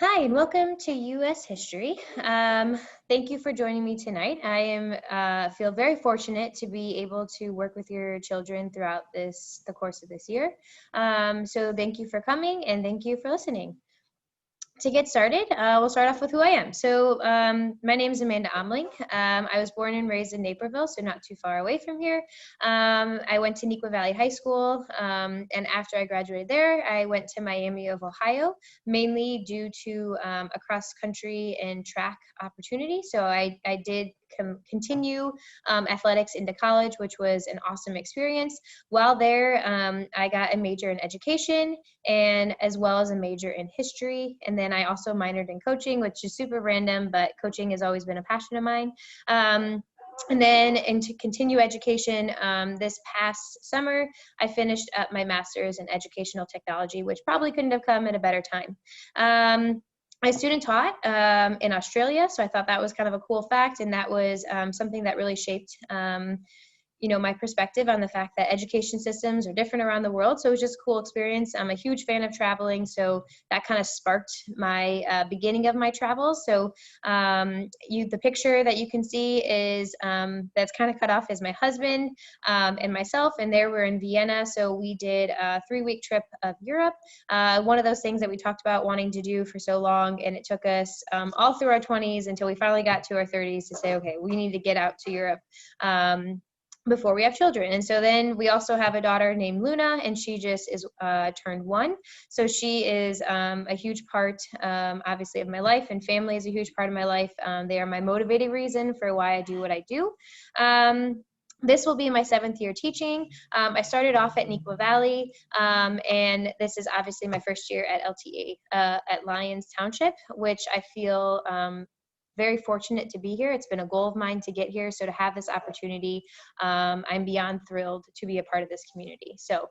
Hi, and welcome to U.S. History. Thank you for joining me tonight. I feel very fortunate to be able to work with your children throughout the course of this year. So thank you for coming and thank you for listening. To get started, we'll start off with who I am. So my name is Amanda Ameling. I was born and raised in Naperville, so not too far away from here. I went to Neuqua Valley High School, and after I graduated there, I went to Miami of Ohio, mainly due to a cross-country and track opportunity. So I did continue athletics into college, which was an awesome experience. While there, I got a major in education and as well as a major in history. And then I also minored in coaching, which is super random, but coaching has always been a passion of mine. And then to continue education, this past summer, I finished up my master's in educational technology, which probably couldn't have come at a better time. I student taught in Australia, so I thought that was kind of a cool fact, and that was something that really shaped my perspective on the fact that education systems are different around the world. So it was just a cool experience. I'm a huge fan of traveling, so that kind of sparked my beginning of my travels. So the picture that you can see is that's kind of cut off is my husband and myself, and there we're in Vienna. So we did a 3-week trip of Europe. One of those things that we talked about wanting to do for so long, and it took us all through our 20s until we finally got to our 30s to say, okay, we need to get out to Europe. Before we have children. And so then we also have a daughter named Luna, and she just is turned 1. So she is a huge part, obviously, of my life, and family is a huge part of my life. They are my motivating reason for why I do what I do. This will be my 7th year teaching. I started off at Neuqua Valley, and this is obviously my first year at LTA, at Lyons Township, which I feel very fortunate to be here. It's been a goal of mine to get here. So to have this opportunity, I'm beyond thrilled to be a part of this community. So,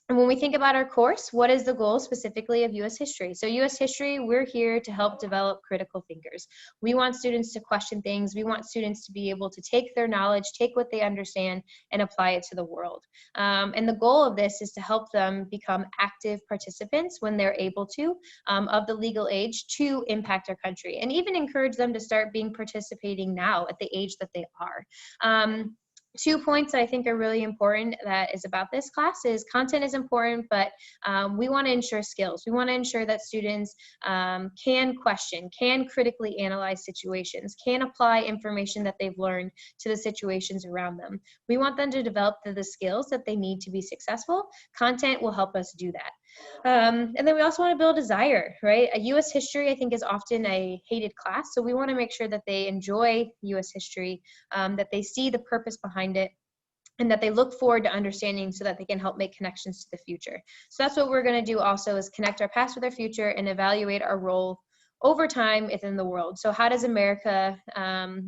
and when we think about our course, what is the goal specifically of U.S. History? So U.S. History, we're here to help develop critical thinkers. We want students to question things. We want students to be able to take their knowledge, take what they understand, and apply it to the world. And the goal of this is to help them become active participants when they're able to, of the legal age, to impact our country, and even encourage them to start being participating now at the age that they are. 2 points that I think are really important that is about this class is content is important, but we want to ensure skills. We want to ensure that students can question, can critically analyze situations, can apply information that they've learned to the situations around them. We want them to develop the skills that they need to be successful. Content will help us do that. And then we also want to build desire, right? A U.S. history, I think, is often a hated class. So we want to make sure that they enjoy U.S. history, that they see the purpose behind it, and that they look forward to understanding so that they can help make connections to the future. So that's what we're going to do also, is connect our past with our future and evaluate our role over time within the world. So how does America,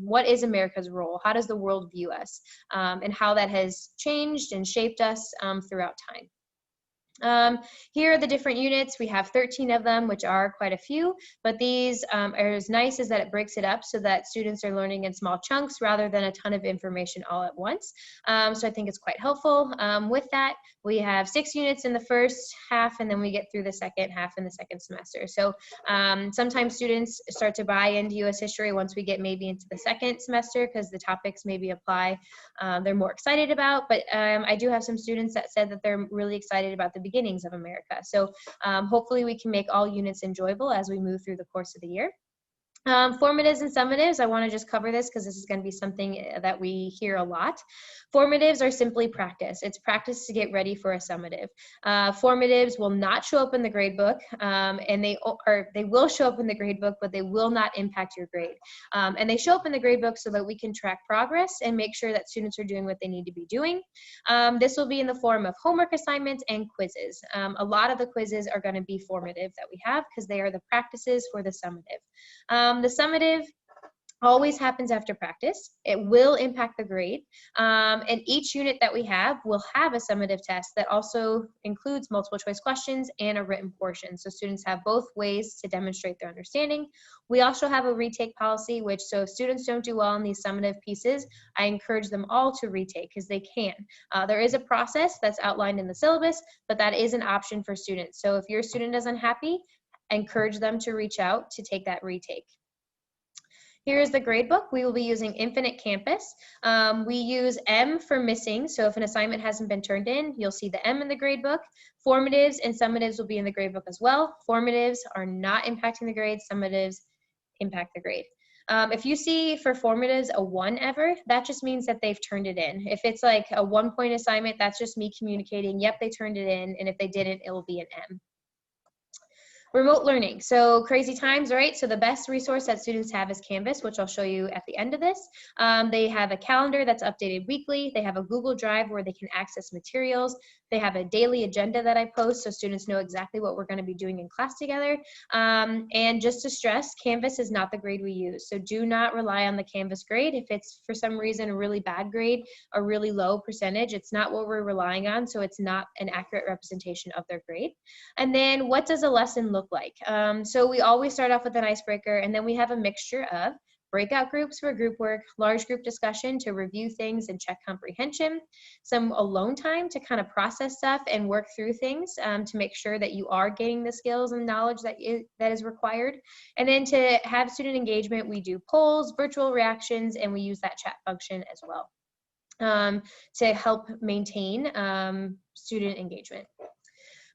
what is America's role? How does the world view us? And how that has changed and shaped us throughout time. Here are the different units. We have 13 of them, which are quite a few, but these are as nice as that it breaks it up so that students are learning in small chunks rather than a ton of information all at once. So I think it's quite helpful. With that, we have 6 units in the first half, and then we get through the second half in the second semester. So sometimes students start to buy into U.S. history once we get maybe into the second semester, because the topics maybe apply they're more excited about, but I do have some students that said that they're really excited about the beginnings of America. So hopefully we can make all units enjoyable as we move through the course of the year. Formatives and summatives, I want to just cover this because this is going to be something that we hear a lot. Formatives are simply practice. It's practice to get ready for a summative. Formatives will not show up in the gradebook, and they will show up in the gradebook, but they will not impact your grade. And they show up in the gradebook so that we can track progress and make sure that students are doing what they need to be doing. This will be in the form of homework assignments and quizzes. A lot of the quizzes are going to be formative that we have because they are the practices for the summative. The summative always happens after practice. It will impact the grade. And each unit that we have will have a summative test that also includes multiple choice questions and a written portion. So students have both ways to demonstrate their understanding. We also have a retake policy, which so if students don't do well in these summative pieces, I encourage them all to retake because they can. There is a process that's outlined in the syllabus, but that is an option for students. So if your student is unhappy, encourage them to reach out to take that retake. Here is the gradebook. We will be using Infinite Campus. We use M for missing, so if an assignment hasn't been turned in, you'll see the M in the gradebook. Formatives and summatives will be in the gradebook as well. Formatives are not impacting the grade, summatives impact the grade. If you see for formatives a 1 ever, that just means that they've turned it in. If it's like a 1-point assignment, that's just me communicating, yep, they turned it in, and if they didn't, it will be an M. Remote learning, so crazy times, right? So the best resource that students have is Canvas, which I'll show you at the end of this. They have a calendar that's updated weekly. They have a Google Drive where they can access materials. They have a daily agenda that I post so students know exactly what we're going to be doing in class together. And just to stress, Canvas is not the grade we use. So do not rely on the Canvas grade. If it's for some reason a really bad grade, a really low percentage, it's not what we're relying on. So it's not an accurate representation of their grade. And then what does a lesson look like? So we always start off with an icebreaker, and then we have a mixture of breakout groups for group work, large group discussion to review things and check comprehension, some alone time to kind of process stuff and work through things to make sure that you are gaining the skills and knowledge that is required. And then to have student engagement, we do polls, virtual reactions, and we use that chat function as well to help maintain student engagement.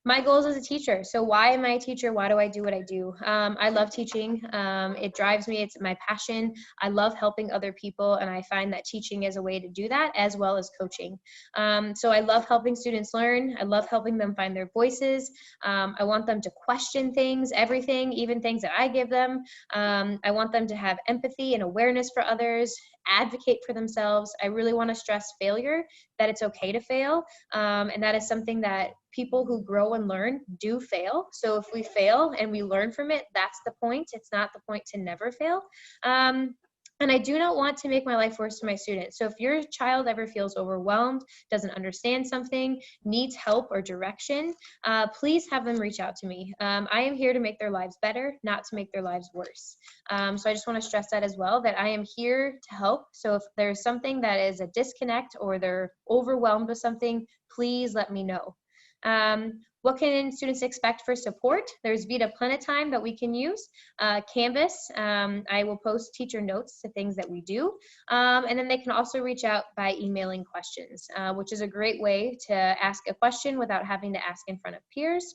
My goals as a teacher. So why am I a teacher? Why do I do what I do? I love teaching. It drives me. It's my passion. I love helping other people, and I find that teaching is a way to do that, as well as coaching. So I love helping students learn. I love helping them find their voices. I want them to question things, everything, even things that I give them. I want them to have empathy and awareness for others, advocate for themselves. I really want to stress failure, that it's okay to fail, and that is something that people who grow and learn do fail. So if we fail and we learn from it, that's the point. It's not the point to never fail. And I do not want to make my life worse for my students. So if your child ever feels overwhelmed, doesn't understand something, needs help or direction, please have them reach out to me. I am here to make their lives better, not to make their lives worse. So I just want to stress that as well, that I am here to help. So if there's something that is a disconnect or they're overwhelmed with something, please let me know. What can students expect for support? There's Vita Plenitime that we can use, Canvas. I will post teacher notes to things that we do. And then they can also reach out by emailing questions, which is a great way to ask a question without having to ask in front of peers.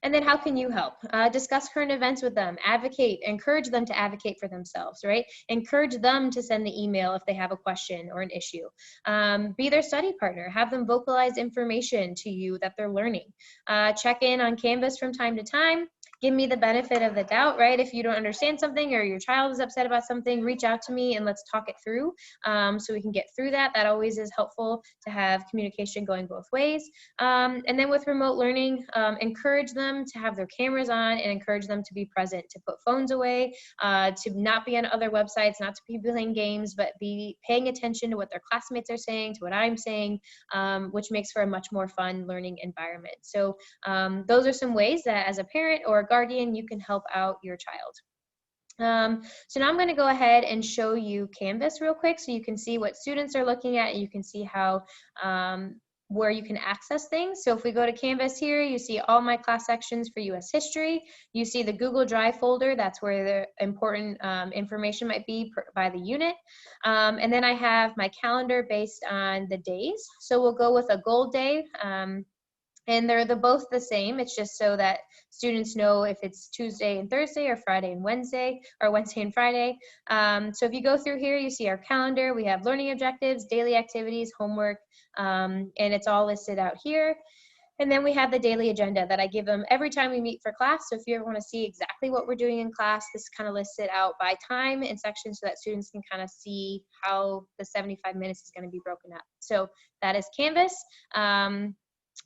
And then how can you help? Discuss current events with them, advocate, encourage them to advocate for themselves, right? Encourage them to send the email if they have a question or an issue. Be their study partner, have them vocalize information to you that they're learning. Check in on Canvas from time to time. Give me the benefit of the doubt, right? If you don't understand something or your child is upset about something, reach out to me and let's talk it through so we can get through that. That always is helpful to have communication going both ways. And then with remote learning, encourage them to have their cameras on and encourage them to be present, to put phones away, to not be on other websites, not to be playing games, but be paying attention to what their classmates are saying, to what I'm saying, which makes for a much more fun learning environment. So those are some ways that as a parent or a guardian, you can help out your child. So now I'm going to go ahead and show you Canvas real quick so you can see what students are looking at and you can see how where you can access things. So if we go to Canvas here, you see all my class sections for US history. You see the Google Drive folder, that's where the important information might be by the unit. And then I have my calendar based on the days. So we'll go with a gold day. And they're both the same. It's just so that students know if it's Tuesday and Thursday or Friday and Wednesday or Wednesday and Friday. So if you go through here, you see our calendar. We have learning objectives, daily activities, homework, and it's all listed out here. And then we have the daily agenda that I give them every time we meet for class. So if you ever want to see exactly what we're doing in class, this kind of lists it out by time and sections so that students can kind of see how the 75 minutes is going to be broken up. So that is Canvas.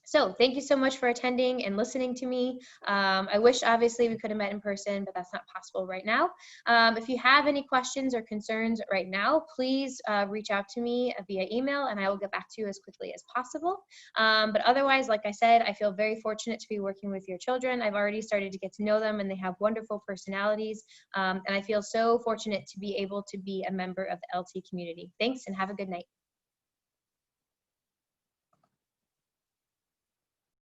So thank you so much for attending and listening to me. I wish obviously we could have met in person, but that's not possible right now. If you have any questions or concerns right now, please reach out to me via email and I will get back to you as quickly as possible. But otherwise, like I said, I feel very fortunate to be working with your children. I've already started to get to know them and they have wonderful personalities. And I feel so fortunate to be able to be a member of the LT community. Thanks and have a good night.